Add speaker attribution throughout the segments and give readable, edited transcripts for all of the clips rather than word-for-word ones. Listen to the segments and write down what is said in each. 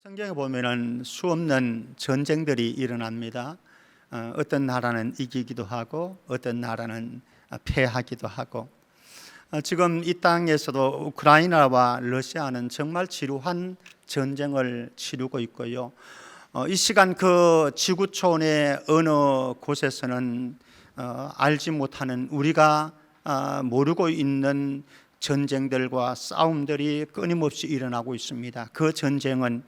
Speaker 1: 성경에 보면은 수없는 전쟁들이 일어납니다. 어떤 나라는 이기기도 하고 어떤 나라는 패하기도 하고, 지금 이 땅에서도 우크라이나와 러시아는 정말 지루한 전쟁을 치르고 있고요. 이 시간 그 지구촌의 어느 곳에서는 알지 못하는, 우리가 모르고 있는 전쟁들과 싸움들이 끊임없이 일어나고 있습니다. 그 전쟁은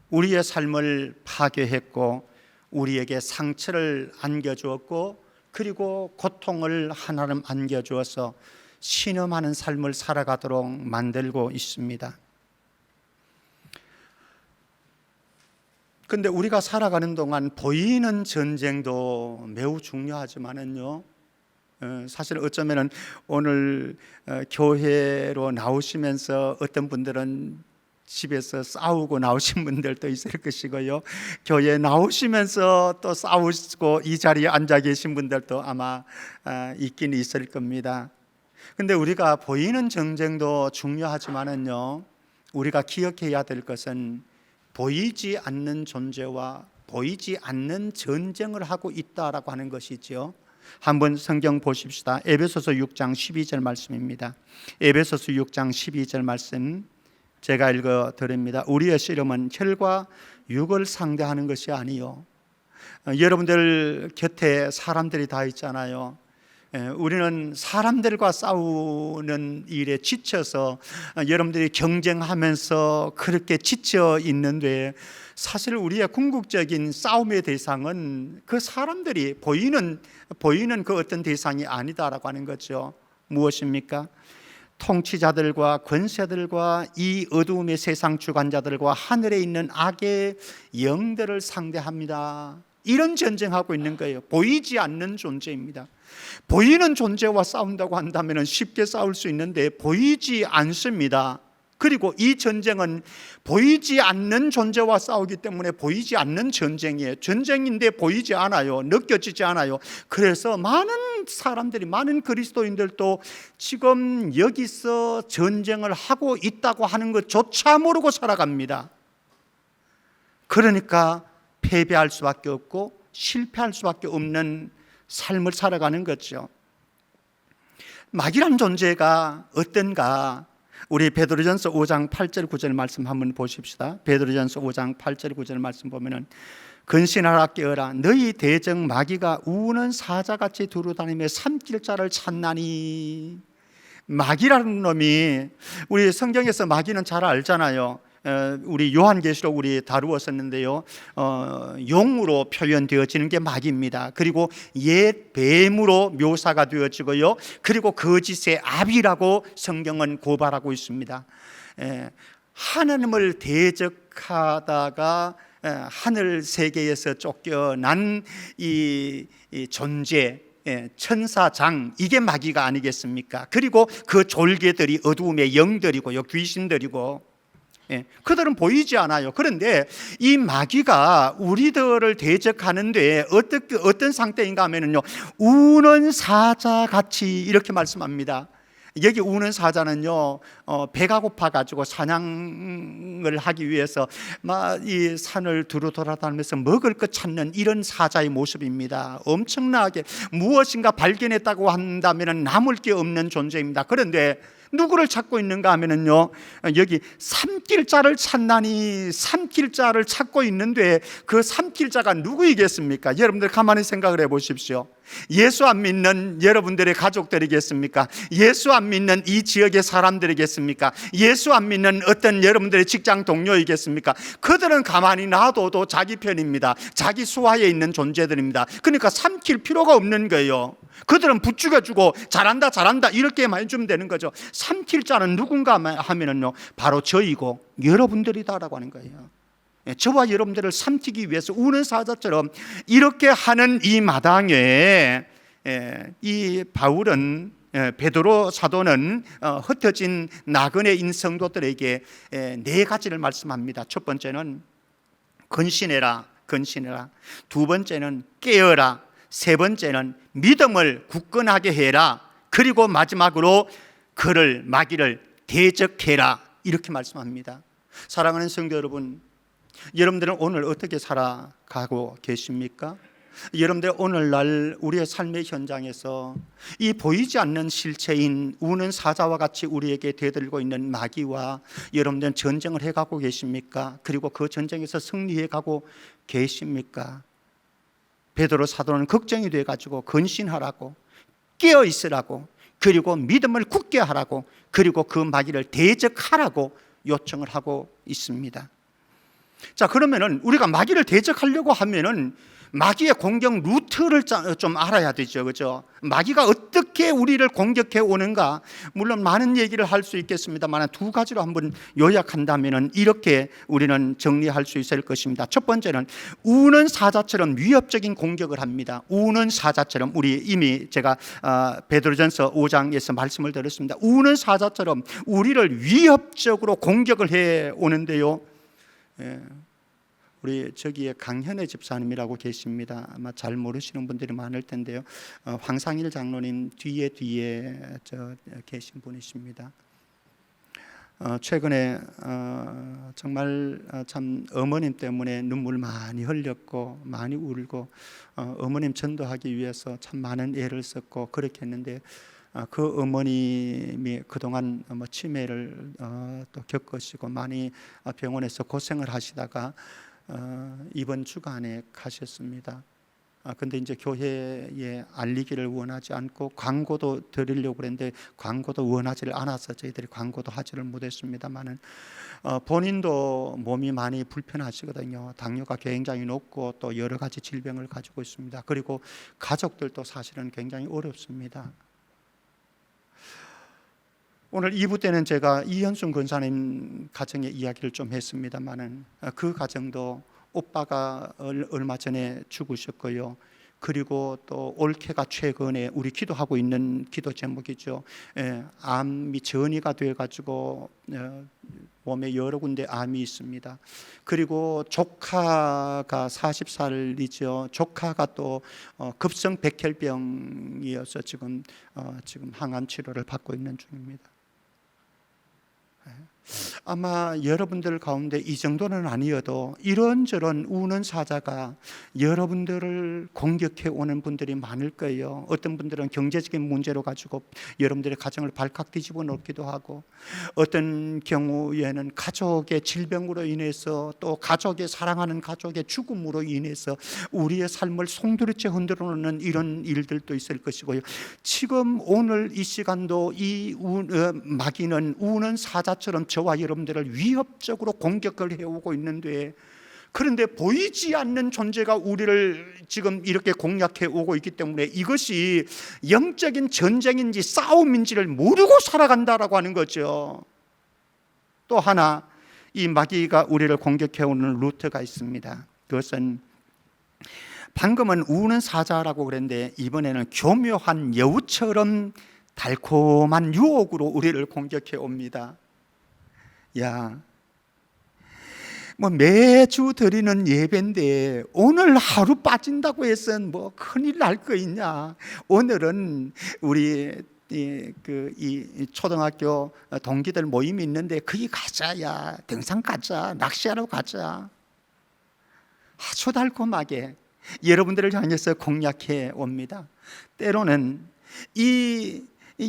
Speaker 1: 우리의 삶을 파괴했고 우리에게 상처를 안겨주었고, 그리고 고통을 하나름 안겨주어서 신음하는 삶을 살아가도록 만들고 있습니다. 그런데 우리가 살아가는 동안 보이는 전쟁도 매우 중요하지만은요, 사실 어쩌면은 오늘 교회로 나오시면서 어떤 분들은 집에서 싸우고 나오신 분들도 있을 것이고요, 교회 나오시면서 또 싸우고 이 자리에 앉아 계신 분들도 아마 있긴 있을 겁니다. 근데 우리가 보이는 전쟁도 중요하지만은요, 우리가 기억해야 될 것은 보이지 않는 존재와 보이지 않는 전쟁을 하고 있다라고 하는 것이죠. 한번 성경 보십시다. 에베소서 6장 12절 말씀입니다. 에베소서 6장 12절 말씀 제가 읽어 드립니다. 우리의 씨름은 혈과 육을 상대하는 것이 아니요. 여러분들 곁에 사람들이 다 있잖아요. 우리는 사람들과 싸우는 일에 지쳐서 여러분들이 경쟁하면서 그렇게 지쳐 있는데, 사실 우리의 궁극적인 싸움의 대상은 그 사람들이 보이는 그 어떤 대상이 아니다라고 하는 거죠. 무엇입니까? 통치자들과 권세들과 이 어두움의 세상 주관자들과 하늘에 있는 악의 영들을 상대합니다. 이런 전쟁하고 있는 거예요. 보이지 않는 존재입니다. 보이는 존재와 싸운다고 한다면 쉽게 싸울 수 있는데 보이지 않습니다. 그리고 이 전쟁은 보이지 않는 존재와 싸우기 때문에 보이지 않는 전쟁이에요. 전쟁인데 보이지 않아요. 느껴지지 않아요. 그래서 많은 사람들이, 많은 그리스도인들도 지금 여기서 전쟁을 하고 있다고 하는 것조차 모르고 살아갑니다. 그러니까 패배할 수밖에 없고 실패할 수밖에 없는 삶을 살아가는 거죠. 마귀란 존재가 어떤가? 우리 베드로전서 5장 8절 9절 말씀 한번 보십시다. 베드로전서 5장 8절 9절 말씀 보면은, 근신하라 깨어라, 너희 대적 마귀가 우는 사자같이 두루다니며 삼킬 자를 찾나니. 마귀라는 놈이, 우리 성경에서 마귀는 잘 알잖아요. 우리 요한계시록 우리 다루었었는데요, 용으로 표현되어지는 게 마귀입니다. 그리고 옛 뱀으로 묘사가 되어지고요, 그리고 거짓의 아비라고 성경은 고발하고 있습니다. 하나님을 대적하다가 하늘 세계에서 쫓겨난 이 존재, 천사장, 이게 마귀가 아니겠습니까? 그리고 그 졸개들이 어두움의 영들이고요, 귀신들이고, 그들은 보이지 않아요. 그런데 이 마귀가 우리들을 대적하는데 어떤 상태인가 하면요, 우는 사자같이 이렇게 말씀합니다. 여기 우는 사자는요, 배가 고파가지고 사냥을 하기 위해서 막 이 산을 두루 돌아다니면서 먹을 것 찾는 이런 사자의 모습입니다. 엄청나게 무엇인가 발견했다고 한다면 남을 게 없는 존재입니다. 그런데 누구를 찾고 있는가 하면은요, 여기 삼킬 자를 찾나니, 삼킬 자를 찾고 있는데 그 삼킬 자가 누구이겠습니까? 여러분들 가만히 생각을 해 보십시오. 예수 안 믿는 여러분들의 가족들이겠습니까? 예수 안 믿는 이 지역의 사람들이겠습니까? 예수 안 믿는 어떤 여러분들의 직장 동료이겠습니까? 그들은 가만히 놔둬도 자기 편입니다. 자기 수하에 있는 존재들입니다. 그러니까 삼킬 필요가 없는 거예요. 그들은 부추겨주고 잘한다 이렇게만 해주면 되는 거죠. 삼킬 자는 누군가 하면은요, 바로 저이고 여러분들이다라고 하는 거예요. 저와 여러분들을 삼키기 위해서 우는 사자처럼 이렇게 하는 이 마당에 이 바울은, 베드로 사도는 흩어진 나그네 인성도들에게 네 가지를 말씀합니다. 첫 번째는 근신해라. 두 번째는 깨어라. 세 번째는 믿음을 굳건하게 해라. 그리고 마지막으로 마귀를 대적해라. 이렇게 말씀합니다. 사랑하는 성도 여러분, 여러분들은 오늘 어떻게 살아가고 계십니까? 여러분들 오늘날 우리의 삶의 현장에서 이 보이지 않는 실체인 우는 사자와 같이 우리에게 대들고 있는 마귀와 여러분들은 전쟁을 해가고 계십니까? 그리고 그 전쟁에서 승리해가고 계십니까? 베드로 사도는 걱정이 돼가지고 근신하라고, 깨어 있으라고, 그리고 믿음을 굳게 하라고, 그리고 그 마귀를 대적하라고 요청을 하고 있습니다. 자, 그러면은 우리가 마귀를 대적하려고 하면은 마귀의 공격 루트를 좀 알아야 되죠, 그죠? 마귀가 어떻게 우리를 공격해 오는가? 물론 많은 얘기를 할 수 있겠습니다만 두 가지로 한번 요약한다면은 이렇게 우리는 정리할 수 있을 것입니다. 첫 번째는 우는 사자처럼 위협적인 공격을 합니다. 우는 사자처럼, 우리 이미 제가 베드로전서 5장에서 말씀을 드렸습니다. 우는 사자처럼 우리를 위협적으로 공격을 해 오는데요. 우리 저기에 강현애 집사님이라고 계십니다. 아마 잘 모르시는 분들이 많을 텐데요. 황상일 장로님 뒤에 계신 분이십니다. 최근에 정말 참 어머님 때문에 눈물 많이 흘렸고 많이 울고 어머님 전도하기 위해서 참 많은 애를 썼고 그렇게 했는데 그 어머님이 그동안 치매를 또 겪으시고 많이 병원에서 고생을 하시다가 이번 주간에 가셨습니다. 근데 이제 교회에 알리기를 원하지 않고 광고도 드리려고 그랬는데 광고도 원하지를 않아서 저희들이 광고도 하지를 못했습니다만은 본인도 몸이 많이 불편하시거든요. 당뇨가 굉장히 높고 또 여러 가지 질병을 가지고 있습니다. 그리고 가족들도 사실은 굉장히 어렵습니다. 오늘 2부 때는 제가 이현순 권사님 가정의 이야기를 좀 했습니다만은 그 가정도 오빠가 얼마 전에 죽으셨고요. 그리고 또 올케가 최근에 우리 기도하고 있는 기도 제목이죠. 암이 전이가 돼가지고 몸에 여러 군데 암이 있습니다. 그리고 조카가 40살이죠. 조카가 또 급성 백혈병이어서 지금 항암 치료를 받고 있는 중입니다. 아마 여러분들 가운데 이 정도는 아니어도 이런저런 우는 사자가 여러분들을 공격해 오는 분들이 많을 거예요. 어떤 분들은 경제적인 문제로 가지고 여러분들의 가정을 발칵 뒤집어 놓기도 하고, 어떤 경우에는 가족의 질병으로 인해서, 또 가족의 사랑하는 가족의 죽음으로 인해서 우리의 삶을 송두리째 흔들어 놓는 이런 일들도 있을 것이고요. 지금 오늘 이 시간도 이 마귀는 우는 사자처럼 저와 여러분들을 위협적으로 공격을 해오고 있는데, 그런데 보이지 않는 존재가 우리를 지금 이렇게 공략해 오고 있기 때문에 이것이 영적인 전쟁인지 싸움인지를 모르고 살아간다라고 하는 거죠. 또 하나, 이 마귀가 우리를 공격해 오는 루트가 있습니다. 그것은 방금은 우는 사자라고 그랬는데 이번에는 교묘한 여우처럼 달콤한 유혹으로 우리를 공격해 옵니다. 야, 매주 드리는 예배인데 오늘 하루 빠진다고 해서 큰일 날 거 있냐? 오늘은 우리 이 초등학교 동기들 모임이 있는데 거기 가자. 야, 등산 가자, 낚시하러 가자. 아주 달콤하게 여러분들을 향해서 공략해 옵니다. 때로는 이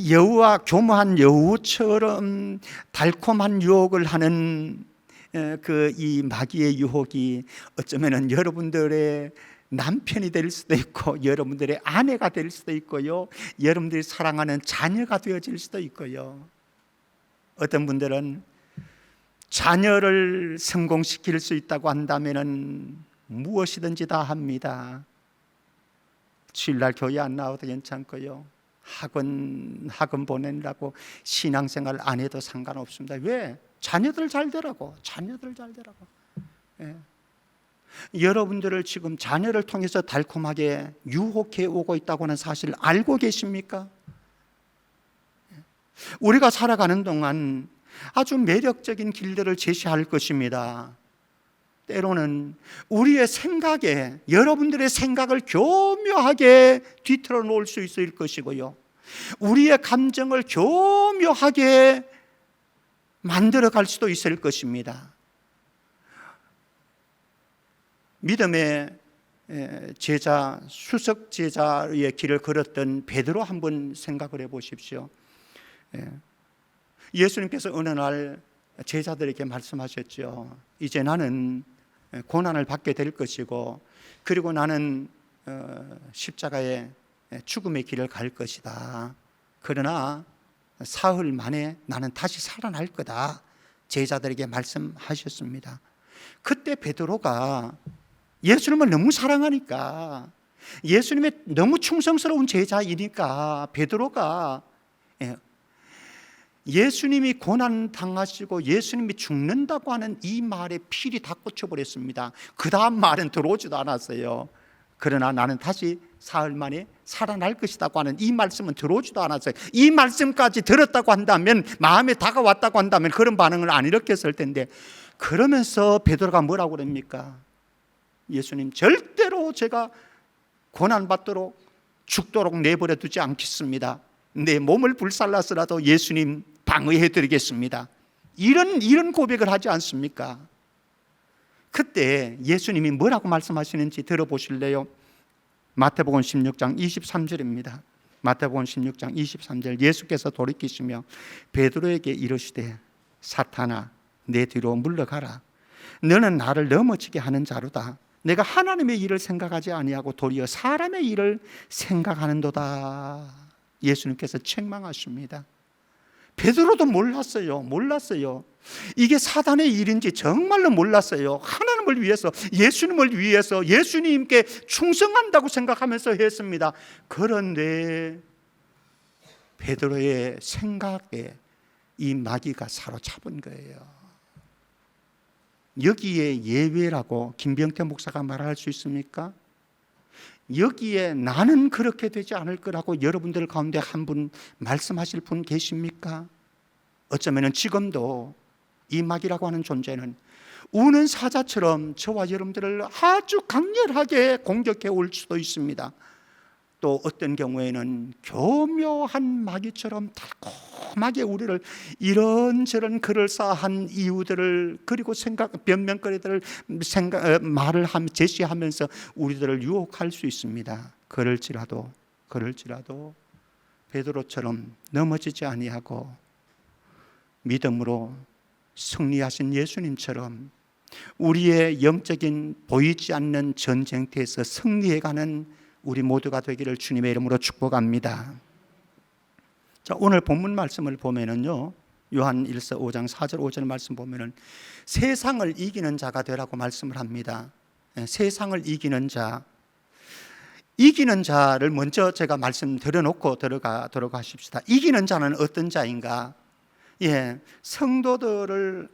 Speaker 1: 여우와 교묘한 여우처럼 달콤한 유혹을 하는 이 마귀의 유혹이 어쩌면은 여러분들의 남편이 될 수도 있고, 여러분들의 아내가 될 수도 있고요, 여러분들이 사랑하는 자녀가 되어질 수도 있고요. 어떤 분들은 자녀를 성공시킬 수 있다고 한다면은 무엇이든지 다 합니다. 주일날 교회 안 나와도 괜찮고요, 학원 보내느라고 신앙생활 안 해도 상관없습니다. 왜? 자녀들 잘 되라고. 예. 여러분들을 지금 자녀를 통해서 달콤하게 유혹해 오고 있다고 하는 사실을 알고 계십니까? 우리가 살아가는 동안 아주 매력적인 길들을 제시할 것입니다. 때로는 우리의 생각에, 여러분들의 생각을 교묘하게 뒤틀어 놓을 수 있을 것이고요, 우리의 감정을 교묘하게 만들어 갈 수도 있을 것입니다. 믿음의 제자, 수석 제자의 길을 걸었던 베드로 한번 생각을 해 보십시오. 예수님께서 어느 날 제자들에게 말씀하셨죠. 이제 나는 고난을 받게 될 것이고, 그리고 나는 십자가의 죽음의 길을 갈 것이다. 그러나 사흘 만에 나는 다시 살아날 거다. 제자들에게 말씀하셨습니다. 그때 베드로가 예수님을 너무 사랑하니까, 예수님의 너무 충성스러운 제자이니까 베드로가 예수님이 고난 당하시고 예수님이 죽는다고 하는 이 말에 필이 다 꽂혀버렸습니다. 그 다음 말은 들어오지도 않았어요. 그러나 나는 다시 사흘 만에 살아날 것이라고 하는 이 말씀은 들어오지도 않았어요. 이 말씀까지 들었다고 한다면, 마음에 다가왔다고 한다면 그런 반응을 안 일으켰을 텐데, 그러면서 베드로가 뭐라고 그럽니까? 예수님, 절대로 제가 고난받도록 죽도록 내버려 두지 않겠습니다. 내 몸을 불살라서라도 예수님 방어해 드리겠습니다. 이런 고백을 하지 않습니까? 그때 예수님이 뭐라고 말씀하시는지 들어보실래요? 마태복음 16장 23절입니다. 마태복음 16장 23절, 예수께서 돌이키시며 베드로에게 이르시되 사탄아 내 뒤로 물러가라. 너는 나를 넘어지게 하는 자로다. 내가 하나님의 일을 생각하지 아니하고 도리어 사람의 일을 생각하는도다. 예수님께서 책망하십니다. 베드로도 몰랐어요. 이게 사단의 일인지 정말로 몰랐어요. 하나님을 위해서, 예수님을 위해서 예수님께 충성한다고 생각하면서 했습니다. 그런데 베드로의 생각에 이 마귀가 사로잡은 거예요. 여기에 예외라고 김병태 목사가 말할 수 있습니까? 여기에 나는 그렇게 되지 않을 거라고 여러분들 가운데 한 분 말씀하실 분 계십니까? 어쩌면 지금도 이 마귀라고 하는 존재는 우는 사자처럼 저와 여러분들을 아주 강렬하게 공격해 올 수도 있습니다. 또 어떤 경우에는 교묘한 마귀처럼 달콤하게 우리를 이런저런 그럴싸한 이유들을, 그리고 변명거리들을 말을 제시하면서 우리들을 유혹할 수 있습니다. 그럴지라도 베드로처럼 넘어지지 아니하고 믿음으로 승리하신 예수님처럼 우리의 영적인 보이지 않는 전쟁터에서 승리해가는 우리 모두가 되기를 주님의 이름으로 축복합니다. 자, 오늘 본문 말씀을 보면은요, 요한 1서 5장 4절 5절 말씀 보면은 세상을 이기는 자가 되라고 말씀을 합니다. 세상을 이기는 자를 먼저 제가 말씀드려놓고 들어가 하십시다. 이기는 자는 어떤 자인가? 성도들을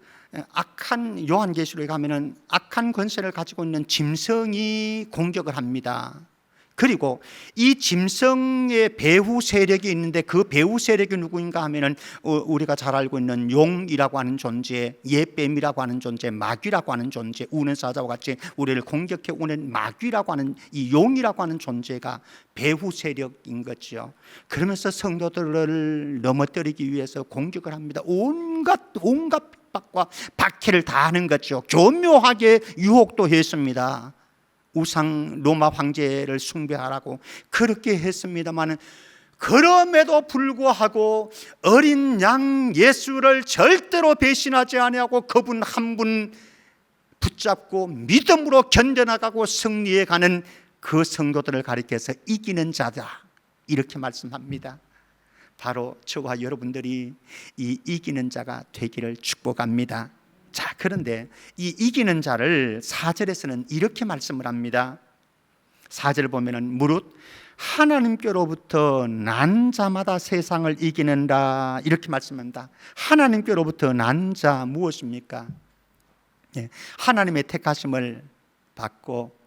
Speaker 1: 악한, 요한계시록에 가면은 악한 권세를 가지고 있는 짐승이 공격을 합니다. 그리고 이 짐승의 배후 세력이 있는데, 그 배후 세력이 누구인가 하면은 우리가 잘 알고 있는 용이라고 하는 존재, 예뱀이라고 하는 존재, 마귀라고 하는 존재, 우는 사자와 같이 우리를 공격해 오는 마귀라고 하는 이 용이라고 하는 존재가 배후 세력인 거죠. 그러면서 성도들을 넘어뜨리기 위해서 공격을 합니다. 온갖 핍박과 박해를 다 하는 거죠. 교묘하게 유혹도 했습니다. 우상 로마 황제를 숭배하라고 그렇게 했습니다만, 그럼에도 불구하고 어린 양 예수를 절대로 배신하지 아니하고 그분 한 분 붙잡고 믿음으로 견뎌나가고 승리해가는 그 성도들을 가리켜서 이기는 자다, 이렇게 말씀합니다. 바로 저와 여러분들이 이 이기는 자가 되기를 축복합니다. 자, 그런데 이 이기는 자를 4절에서는 이렇게 말씀을 합니다. 4절을 보면은 무릇 하나님께로부터 난 자마다 세상을 이기는다, 이렇게 말씀합니다. 하나님께로부터 난 자 무엇입니까? 하나님의 택하심을 받고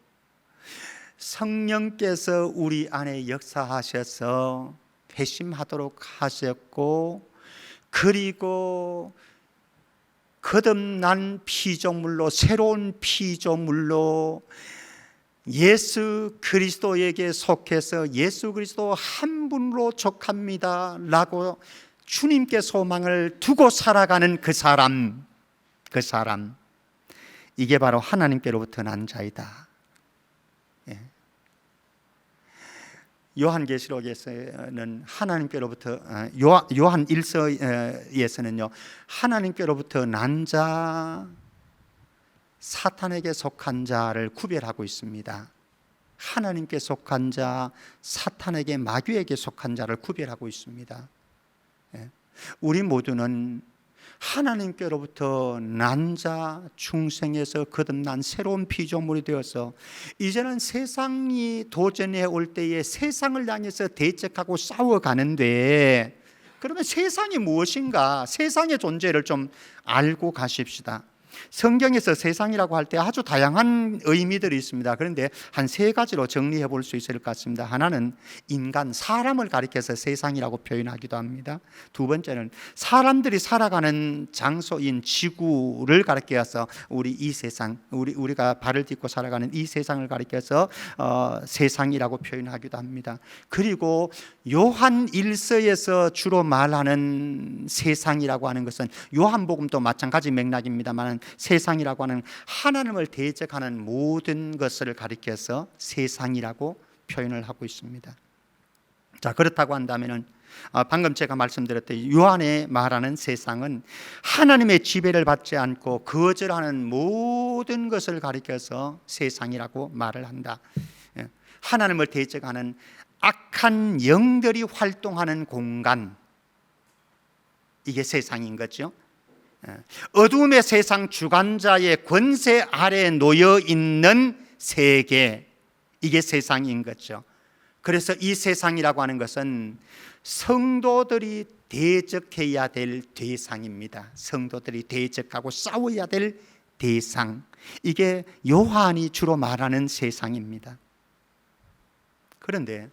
Speaker 1: 성령께서 우리 안에 역사하셔서 회심하도록 하셨고, 그리고 거듭난 피조물로, 새로운 피조물로 예수 그리스도에게 속해서 예수 그리스도 한 분으로 족합니다 라고 주님께 소망을 두고 살아가는 그 사람, 이게 바로 하나님께로부터 난 자이다, 요한계시록에서는 하나님께로부터 요한 1서에서는요 하나님께로부터 난 자, 사탄에게 속한 자를 구별하고 있습니다. 하나님께 속한 자, 사탄에게 마귀에게 속한 자를 구별하고 있습니다. 우리 모두는 하나님께로부터 난 자, 중생에서 거듭난 새로운 피조물이 되어서 이제는 세상이 도전해 올 때에 세상을 향해서 대적하고 싸워가는데, 그러면 세상이 무엇인가? 세상의 존재를 좀 알고 가십시다. 성경에서 세상이라고 할 때 아주 다양한 의미들이 있습니다. 그런데 한 세 가지로 정리해 볼 수 있을 것 같습니다. 하나는 인간, 사람을 가리켜서 세상이라고 표현하기도 합니다. 두 번째는 사람들이 살아가는 장소인 지구를 가리켜서 우리 이 세상, 우리가 발을 딛고 살아가는 이 세상을 가리켜서 세상이라고 표현하기도 합니다. 그리고 요한 1서에서 주로 말하는 세상이라고 하는 것은 요한복음도 마찬가지 맥락입니다만 세상이라고 하는 하나님을 대적하는 모든 것을 가리켜서 세상이라고 표현을 하고 있습니다. 자, 그렇다고 한다면은 방금 제가 말씀드렸듯이 요한의 말하는 세상은 하나님의 지배를 받지 않고 거절하는 모든 것을 가리켜서 세상이라고 말을 한다. 하나님을 대적하는 악한 영들이 활동하는 공간, 이게 세상인 거죠. 어둠의 세상 주관자의 권세 아래에 놓여 있는 세계, 이게 세상인 거죠. 그래서 이 세상이라고 하는 것은 성도들이 대적해야 될 대상입니다. 성도들이 대적하고 싸워야 될 대상, 이게 요한이 주로 말하는 세상입니다. 그런데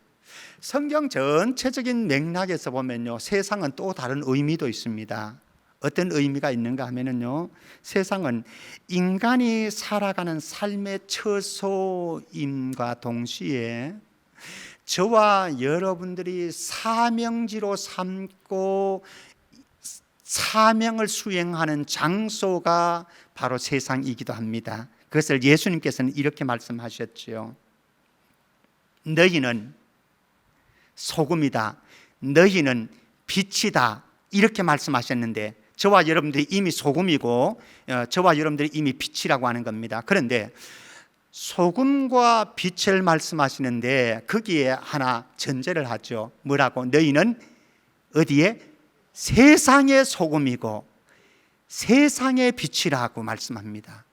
Speaker 1: 성경 전체적인 맥락에서 보면요, 세상은 또 다른 의미도 있습니다. 어떤 의미가 있는가 하면요, 세상은 인간이 살아가는 삶의 처소임과 동시에 저와 여러분들이 사명지로 삼고 사명을 수행하는 장소가 바로 세상이기도 합니다. 그것을 예수님께서는 이렇게 말씀하셨지요. 너희는 소금이다, 너희는 빛이다, 이렇게 말씀하셨는데 저와 여러분들이 이미 소금이고 저와 여러분들이 이미 빛이라고 하는 겁니다. 그런데 소금과 빛을 말씀하시는데 거기에 하나 전제를 하죠. 뭐라고? 너희는 어디에? 세상의 소금이고 세상의 빛이라고 말씀합니다.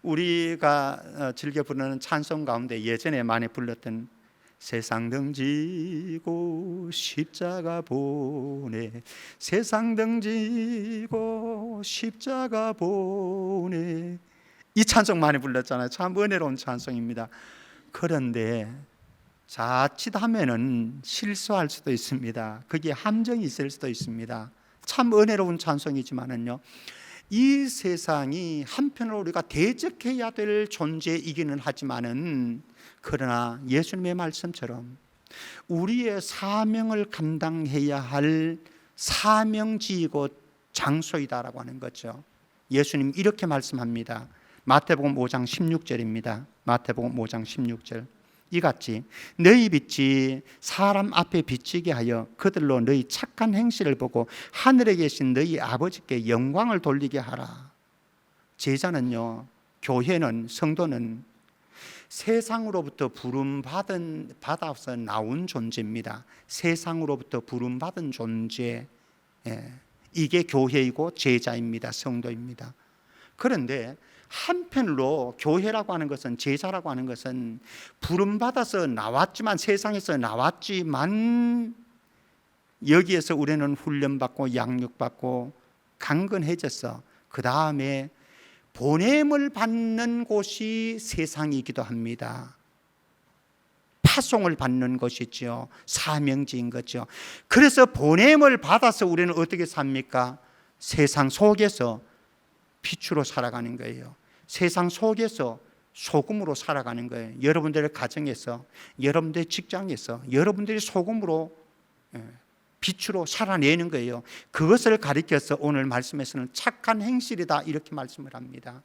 Speaker 1: 우리가 즐겨 부르는 찬송 가운데 예전에 많이 불렀던 세상 등지고 십자가 보내, 세상 등지고 십자가 보내, 이 찬송 많이 불렀잖아요. 참 은혜로운 찬송입니다. 그런데 자칫하면은 실수할 수도 있습니다. 거기에 함정이 있을 수도 있습니다. 참 은혜로운 찬송이지만은요, 이 세상이 한편으로 우리가 대적해야 될 존재이기는 하지만은, 그러나 예수님의 말씀처럼 우리의 사명을 감당해야 할 사명지이고 장소이다라고 하는 거죠. 예수님 이렇게 말씀합니다. 마태복음 5장 16절입니다. 마태복음 5장 16절. 이같이 너희 빛이 사람 앞에 비치게 하여 그들로 너희 착한 행실을 보고 하늘에 계신 너희 아버지께 영광을 돌리게 하라. 제자는요, 교회는, 성도는 세상으로부터 받아서 나온 존재입니다. 세상으로부터 부름받은 존재, 이게 교회이고 제자입니다. 성도입니다. 그런데 한편으로 교회라고 하는 것은, 제자라고 하는 것은 부름받아서 나왔지만, 세상에서 나왔지만 여기에서 우리는 훈련받고 양육받고 강건해져서 그 다음에 보냄을 받는 곳이 세상이기도 합니다. 파송을 받는 것이죠. 사명지인 거죠. 그래서 보냄을 받아서 우리는 어떻게 삽니까? 세상 속에서 빛으로 살아가는 거예요. 세상 속에서 소금으로 살아가는 거예요. 여러분들의 가정에서, 여러분들의 직장에서 여러분들이 소금으로, 빛으로 살아내는 거예요. 그것을 가리켜서 오늘 말씀에서는 착한 행실이다, 이렇게 말씀을 합니다.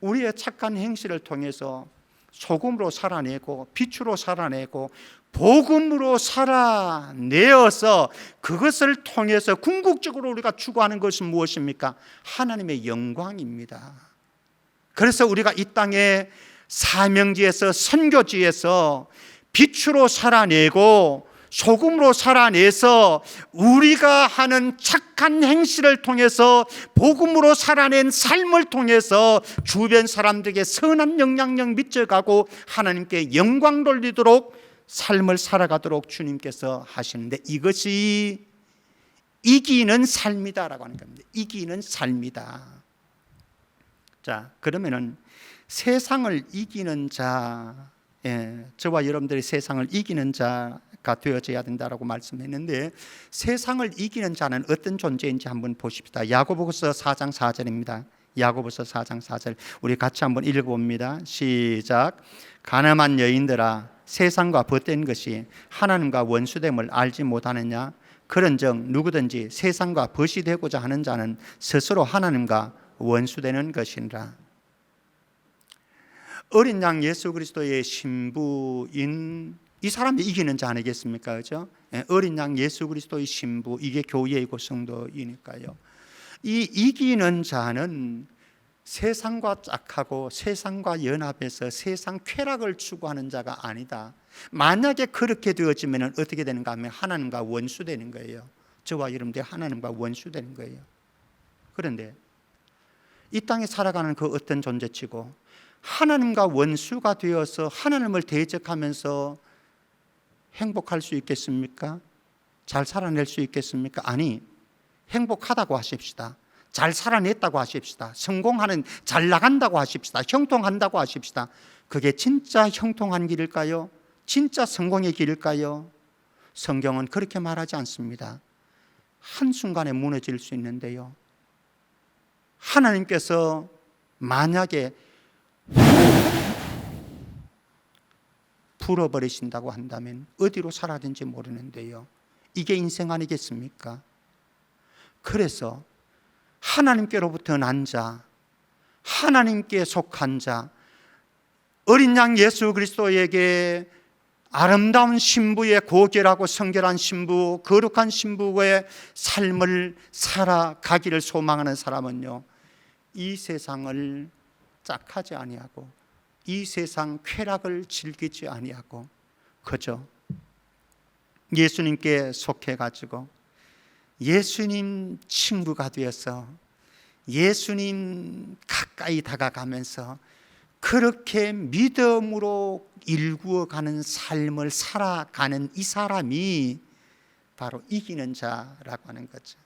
Speaker 1: 우리의 착한 행실을 통해서 소금으로 살아내고 빛으로 살아내고 복음으로 살아내어서 그것을 통해서 궁극적으로 우리가 추구하는 것은 무엇입니까? 하나님의 영광입니다. 그래서 우리가 이 땅에 사명지에서 선교지에서 빛으로 살아내고 소금으로 살아내서 우리가 하는 착한 행실을 통해서 복음으로 살아낸 삶을 통해서 주변 사람들에게 선한 영향력 미쳐가고 하나님께 영광 돌리도록 삶을 살아가도록 주님께서 하시는데, 이것이 이기는 삶이다라고 하는 겁니다. 이기는 삶이다. 자, 그러면은 세상을 이기는 자, 저와 여러분들이 세상을 이기는 자가 되어져야 된다라고 말씀했는데, 세상을 이기는 자는 어떤 존재인지 한번 보십시다. 야고보서 4장 4절입니다. 야고보서 4장 4절 우리 같이 한번 읽어봅니다. 시작. 가늠한 여인들아, 세상과 벗된 것이 하나님과 원수됨을 알지 못하느냐? 그런즉 누구든지 세상과 벗이 되고자 하는 자는 스스로 하나님과 원수되는 것이니라. 어린 양 예수 그리스도의 신부인 이 사람이 이기는 자 아니겠습니까? 그죠? 어린 양 예수 그리스도의 신부, 이게 교회이고 성도이니까요. 이 이기는 자는 세상과 짝하고 세상과 연합해서 세상 쾌락을 추구하는 자가 아니다. 만약에 그렇게 되어지면 어떻게 되는가 하면 하나님과 원수되는 거예요. 저와 여러분들이 하나님과 원수되는 거예요. 그런데 이 땅에 살아가는 그 어떤 존재치고 하나님과 원수가 되어서 하나님을 대적하면서 행복할 수 있겠습니까? 잘 살아낼 수 있겠습니까? 아니, 행복하다고 하십시다. 잘 살아냈다고 하십시다. 성공하는, 잘 나간다고 하십시다. 형통한다고 하십시다. 그게 진짜 형통한 길일까요? 진짜 성공의 길일까요? 성경은 그렇게 말하지 않습니다. 한순간에 무너질 수 있는데요, 하나님께서 만약에 풀어버리신다고 한다면 어디로 사라진지 모르는데요, 이게 인생 아니겠습니까? 그래서 하나님께로부터 난 자, 하나님께 속한 자, 어린 양 예수 그리스도에게 아름다운 신부의 고결하고 성결한 신부, 거룩한 신부의 삶을 살아가기를 소망하는 사람은요, 이 세상을 짝하지 아니하고 이 세상 쾌락을 즐기지 아니하고 그저 예수님께 속해가지고 예수님 친구가 되어서 예수님 가까이 다가가면서 그렇게 믿음으로 일구어가는 삶을 살아가는 이 사람이 바로 이기는 자라고 하는 거죠.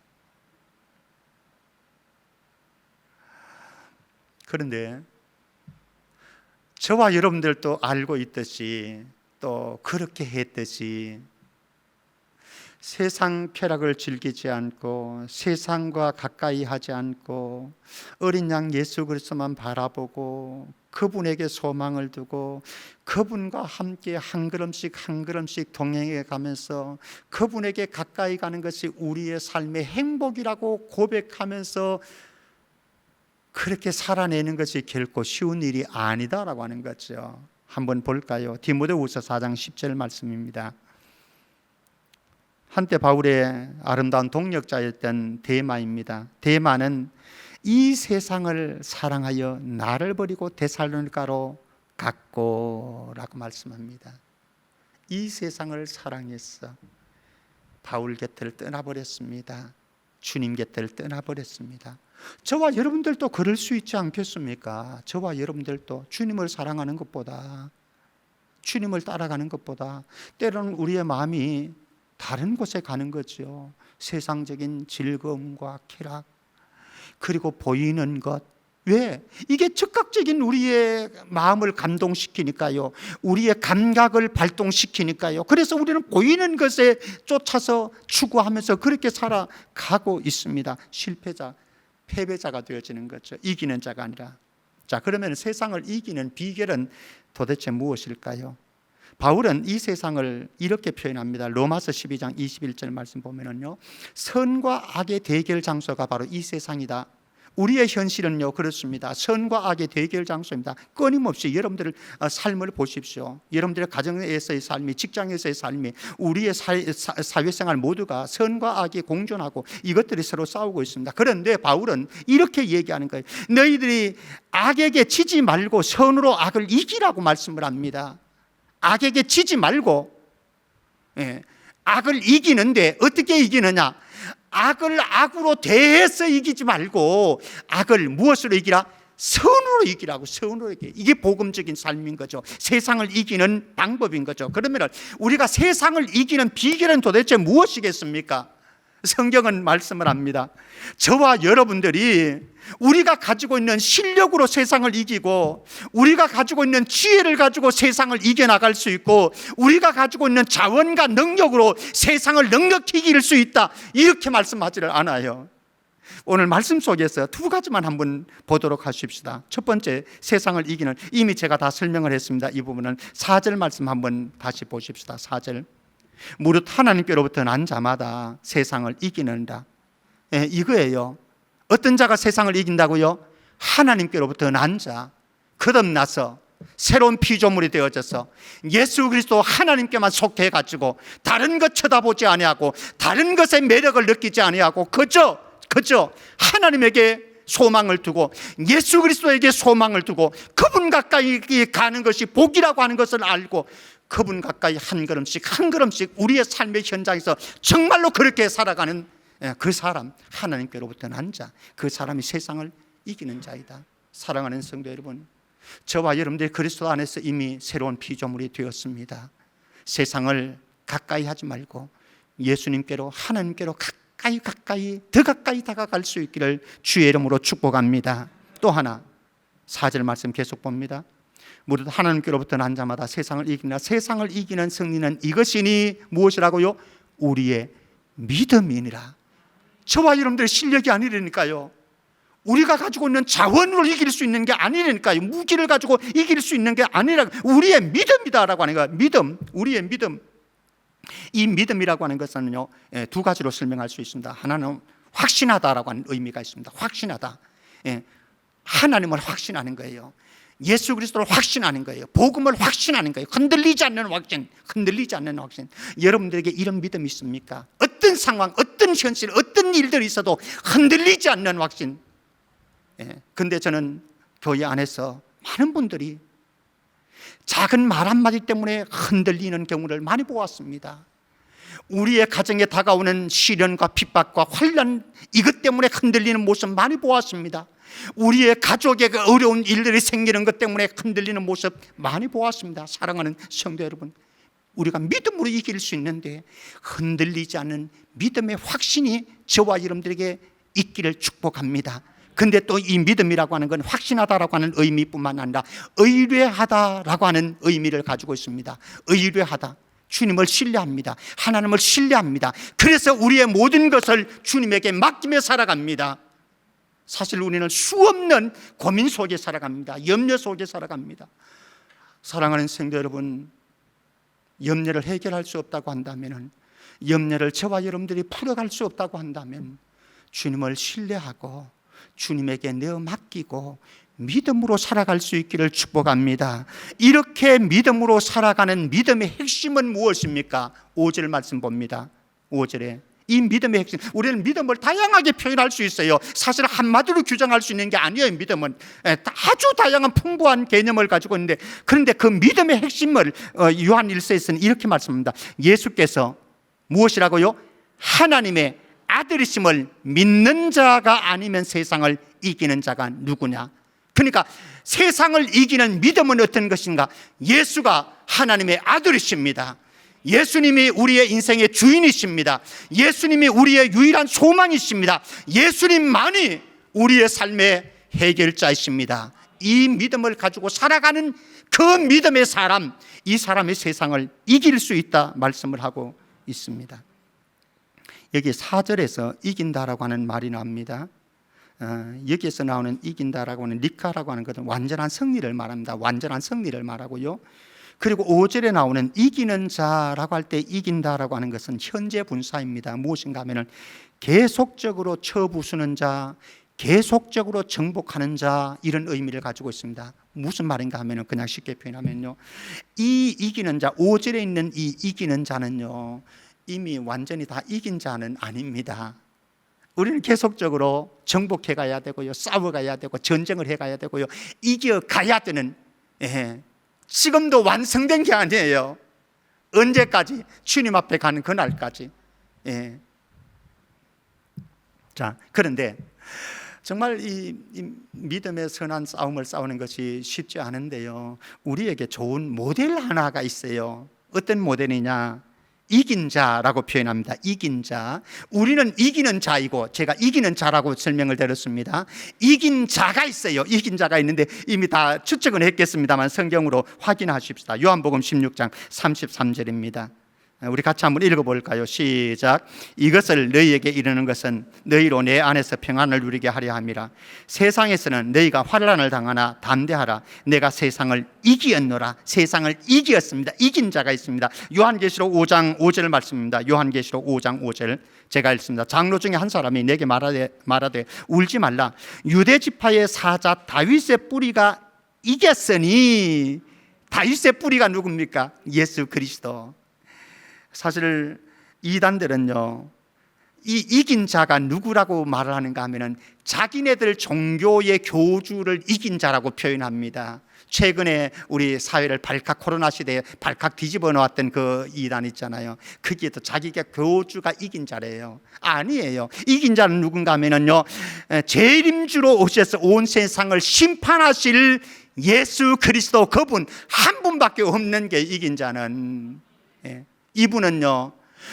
Speaker 1: 그런데 저와 여러분들도 알고 있듯이, 또 그렇게 했듯이 세상 쾌락을 즐기지 않고 세상과 가까이 하지 않고 어린 양 예수 그리스도만 바라보고 그분에게 소망을 두고 그분과 함께 한 걸음씩 한 걸음씩 동행해 가면서 그분에게 가까이 가는 것이 우리의 삶의 행복이라고 고백하면서 그렇게 살아내는 것이 결코 쉬운 일이 아니다라고 하는 거죠. 한번 볼까요? 디모데후서 4장 10절 말씀입니다. 한때 바울의 아름다운 동역자였던 데마입니다. 데마는 이 세상을 사랑하여 나를 버리고 데살로니가로 갔고 라고 말씀합니다. 이 세상을 사랑해서 바울 곁을 떠나버렸습니다. 주님 곁을 떠나버렸습니다. 저와 여러분들도 그럴 수 있지 않겠습니까? 저와 여러분들도 주님을 사랑하는 것보다, 주님을 따라가는 것보다 때로는 우리의 마음이 다른 곳에 가는 거죠. 세상적인 즐거움과 쾌락, 그리고 보이는 것. 왜? 이게 즉각적인 우리의 마음을 감동시키니까요, 우리의 감각을 발동시키니까요. 그래서 우리는 보이는 것에 쫓아서 추구하면서 그렇게 살아가고 있습니다. 실패자, 패배자가 되어지는 거죠. 이기는 자가 아니라. 자, 그러면 세상을 이기는 비결은 도대체 무엇일까요? 바울은 이 세상을 이렇게 표현합니다. 로마서 12장 21절 말씀 보면은요, 선과 악의 대결 장소가 바로 이 세상이다. 우리의 현실은요 그렇습니다. 선과 악의 대결 장소입니다. 끊임없이 여러분들의 삶을 보십시오. 여러분들의 가정에서의 삶이, 직장에서의 삶이, 우리의 사회생활 모두가 선과 악이 공존하고 이것들이 서로 싸우고 있습니다. 그런데 바울은 이렇게 얘기하는 거예요. 너희들이 악에게 지지 말고 선으로 악을 이기라고 말씀을 합니다. 악에게 지지 말고, 악을 이기는데 어떻게 이기느냐? 악을 악으로 대해서 이기지 말고 악을 무엇으로 이기라? 선으로 이기라고. 선으로 이기. 이게 복음적인 삶인 거죠. 세상을 이기는 방법인 거죠. 그러면 우리가 세상을 이기는 비결은 도대체 무엇이겠습니까? 성경은 말씀을 합니다. 저와 여러분들이 우리가 가지고 있는 실력으로 세상을 이기고, 우리가 가지고 있는 지혜를 가지고 세상을 이겨나갈 수 있고, 우리가 가지고 있는 자원과 능력으로 세상을 넉넉히 이길 수 있다, 이렇게 말씀하지를 않아요. 오늘 말씀 속에서 두 가지만 한번 보도록 하십시다. 첫 번째, 세상을 이기는, 이미 제가 다 설명을 했습니다. 이 부분은 4절 말씀 한번 다시 보십시다. 4절. 무릇 하나님께로부터 난 자마다 세상을 이기는다. 이거예요. 어떤 자가 세상을 이긴다고요? 하나님께로부터 난 자, 거듭나서 새로운 피조물이 되어져서 예수 그리스도 하나님께만 속해가지고 다른 것 쳐다보지 아니하고 다른 것의 매력을 느끼지 아니하고 그저 하나님에게 소망을 두고 예수 그리스도에게 소망을 두고 그분 가까이 가는 것이 복이라고 하는 것을 알고 그분 가까이 한 걸음씩 우리의 삶의 현장에서 정말로 그렇게 살아가는 그 사람, 하나님께로부터 난 자, 그 사람이 세상을 이기는 자이다. 사랑하는 성도 여러분, 저와 여러분들이 그리스도 안에서 이미 새로운 피조물이 되었습니다. 세상을 가까이 하지 말고 예수님께로, 하나님께로 더 가까이 다가갈 수 있기를 주의 이름으로 축복합니다. 또 하나, 4절 말씀 계속 봅니다. 무릇 하나님께로부터 난 자마다 세상을 이긴다. 세상을 이기는 승리는 이것이니 무엇이라고요? 우리의 믿음이니라. 저와 여러분들의 실력이 아니라니까요. 우리가 가지고 있는 자원으로 이길 수 있는 게 아니라니까요. 무기를 가지고 이길 수 있는 게 아니라 우리의 믿음이다라고 하는 거예요. 믿음, 우리의 믿음. 이 믿음이라고 하는 것은요, 두 가지로 설명할 수 있습니다. 하나는 확신하다라고 하는 의미가 있습니다. 확신하다. 하나님을 확신하는 거예요. 예수 그리스도를 확신하는 거예요. 복음을 확신하는 거예요. 흔들리지 않는 확신. 여러분들에게 이런 믿음이 있습니까? 어떤 상황, 어떤 현실, 어떤 일들이 있어도 흔들리지 않는 확신. 근데 저는 교회 안에서 많은 분들이 작은 말 한마디 때문에 흔들리는 경우를 많이 보았습니다. 우리의 가정에 다가오는 시련과 핍박과 환난, 이것 때문에 흔들리는 모습 많이 보았습니다. 우리의 가족에 어려운 일들이 생기는 것 때문에 흔들리는 모습 많이 보았습니다. 사랑하는 성도 여러분, 우리가 믿음으로 이길 수 있는데 흔들리지 않는 믿음의 확신이 저와 여러분들에게 있기를 축복합니다. 근데 또 이 믿음이라고 하는 건 확신하다라고 하는 의미뿐만 아니라 의뢰하다라고 하는 의미를 가지고 있습니다. 의뢰하다, 주님을 신뢰합니다. 하나님을 신뢰합니다. 그래서 우리의 모든 것을 주님에게 맡기며 살아갑니다. 사실 우리는 수없는 고민 속에 살아갑니다. 염려 속에 살아갑니다. 사랑하는 성도 여러분, 염려를 해결할 수 없다고 한다면, 염려를 저와 여러분들이 풀어갈 수 없다고 한다면 주님을 신뢰하고 주님에게 내어 맡기고 믿음으로 살아갈 수 있기를 축복합니다. 이렇게 믿음으로 살아가는 믿음의 핵심은 무엇입니까? 5절 말씀 봅니다. 5절에 이 믿음의 핵심, 우리는 믿음을 다양하게 표현할 수 있어요. 사실 한마디로 규정할 수 있는 게 아니에요. 믿음은 아주 다양한 풍부한 개념을 가지고 있는데, 그런데 그 믿음의 핵심을 요한 1서에서는 이렇게 말씀합니다. 예수께서 무엇이라고요? 하나님의 아들이심을 믿는 자가 아니면 세상을 이기는 자가 누구냐? 그러니까 세상을 이기는 믿음은 어떤 것인가? 예수가 하나님의 아들이십니다. 예수님이 우리의 인생의 주인이십니다. 예수님이 우리의 유일한 소망이십니다. 예수님만이 우리의 삶의 해결자이십니다. 이 믿음을 가지고 살아가는 그 믿음의 사람, 이 사람이 세상을 이길 수 있다 말씀을 하고 있습니다. 여기 4절에서 이긴다라고 하는 말이 나옵니다. 여기에서 나오는 이긴다라고 하는 리카라고 하는 것은 완전한 승리를 말합니다. 완전한 승리를 말하고요. 그리고 5절에 나오는 이기는 자라고 할 때 이긴다라고 하는 것은 현재 분사입니다. 무엇인가 하면은 계속적으로 쳐부수는 자, 계속적으로 정복하는 자, 이런 의미를 가지고 있습니다. 무슨 말인가 하면 그냥 쉽게 표현하면요, 이 이기는 자, 5절에 있는 이 이기는 자는요, 이미 완전히 다 이긴 자는 아닙니다. 우리는 계속적으로 정복해 가야 되고요, 싸워 가야 되고, 전쟁을 해 가야 되고요, 이겨 가야 되는, 지금도 완성된 게 아니에요. 언제까지? 주님 앞에 가는 그날까지. 자, 그런데 정말 이 믿음의 선한 싸움을 싸우는 것이 쉽지 않은데요, 우리에게 좋은 모델 하나가 있어요. 어떤 모델이냐? 이긴 자라고 표현합니다. 이긴 자. 우리는 이기는 자이고, 제가 이기는 자라고 설명을 드렸습니다. 이긴 자가 있어요. 이긴 자가 있는데 이미 다 추측은 했겠습니다만 성경으로 확인하십시다. 요한복음 16장 33절입니다. 우리 같이 한번 읽어볼까요? 시작. 이것을 너희에게 이르는 것은 너희로 내 안에서 평안을 누리게 하려 함이라. 세상에서는 너희가 환난을 당하나 담대하라. 내가 세상을 이기었노라. 세상을 이기었습니다. 이긴 자가 있습니다. 요한계시록 5장 5절 말씀입니다. 요한계시록 5장 5절 제가 읽습니다. 장로 중에 한 사람이 내게 말하되 울지 말라. 유대 지파의 사자 다윗의 뿌리가 이겼으니. 다윗의 뿌리가 누굽니까? 예수 그리스도. 사실 이단들은요, 이 이긴 자가 누구라고 말을 하는가 하면은 자기네들 종교의 교주를 이긴 자라고 표현합니다. 최근에 우리 사회를 발칵, 코로나 시대에 발칵 뒤집어 놓았던 그 이단 있잖아요. 거기에도 자기가 교주가 이긴 자래요. 아니에요. 이긴 자는 누군가 하면은요, 재림주로 오셔서 온 세상을 심판하실 예수 그리스도, 그분 한 분밖에 없는 게 이긴 자는. 이분은요,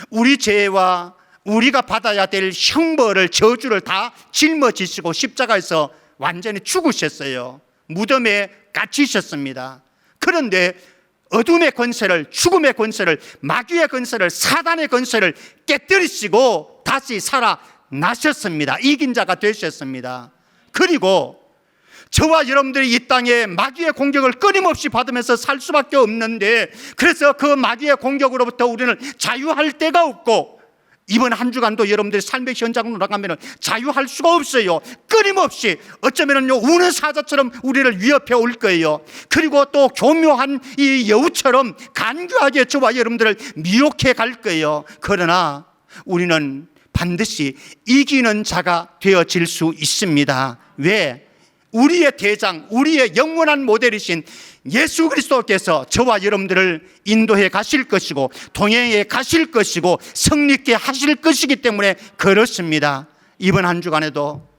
Speaker 1: 우리 죄와 우리가 받아야 될 형벌을, 저주를 다 짊어지시고 십자가에서 완전히 죽으셨어요. 무덤에 갇히셨습니다. 그런데 어둠의 권세를, 죽음의 권세를, 마귀의 권세를, 사단의 권세를 깨뜨리시고 다시 살아나셨습니다. 이긴 자가 되셨습니다. 그리고 저와 여러분들이 이 땅에 마귀의 공격을 끊임없이 받으면서 살 수밖에 없는데, 그래서 그 마귀의 공격으로부터 우리는 자유할 데가 없고, 이번 한 주간도 여러분들이 삶의 현장으로 나가면 자유할 수가 없어요. 끊임없이 어쩌면 우는 사자처럼 우리를 위협해 올 거예요. 그리고 또 교묘한 이 여우처럼 간교하게 저와 여러분들을 미혹해 갈 거예요. 그러나 우리는 반드시 이기는 자가 되어질 수 있습니다. 왜? 우리의 대장, 우리의 영원한 모델이신 예수 그리스도께서 저와 여러분들을 인도해 가실 것이고 동행해 가실 것이고 승리케 하실 것이기 때문에 그렇습니다. 이번 한 주간에도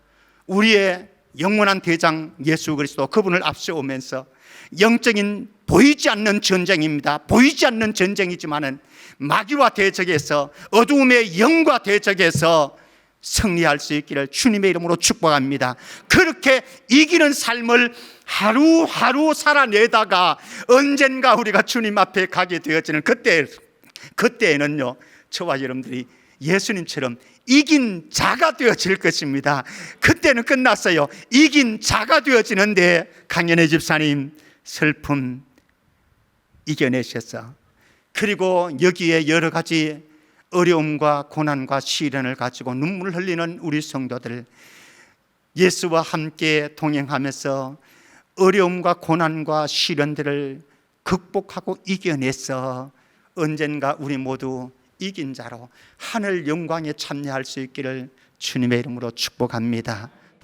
Speaker 1: 우리의 영원한 대장 예수 그리스도, 그분을 앞세우면서 영적인 보이지 않는 전쟁입니다. 보이지 않는 전쟁이지만은 마귀와 대적해서, 어두움의 영과 대적해서 승리할 수 있기를 주님의 이름으로 축복합니다. 그렇게 이기는 삶을 하루하루 살아내다가 언젠가 우리가 주님 앞에 가게 되어지는 그때에는요, 저와 여러분들이 예수님처럼 이긴 자가 되어질 것입니다. 그때는 끝났어요. 이긴 자가 되어지는데 강연의 집사님 슬픔 이겨내셨어. 그리고 여기에 여러 가지 어려움과 고난과 시련을 가지고 눈물을 흘리는 우리 성도들, 예수와 함께 동행하면서 어려움과 고난과 시련들을 극복하고 이겨내서 언젠가 우리 모두 이긴 자로 하늘 영광에 참여할 수 있기를 주님의 이름으로 축복합니다.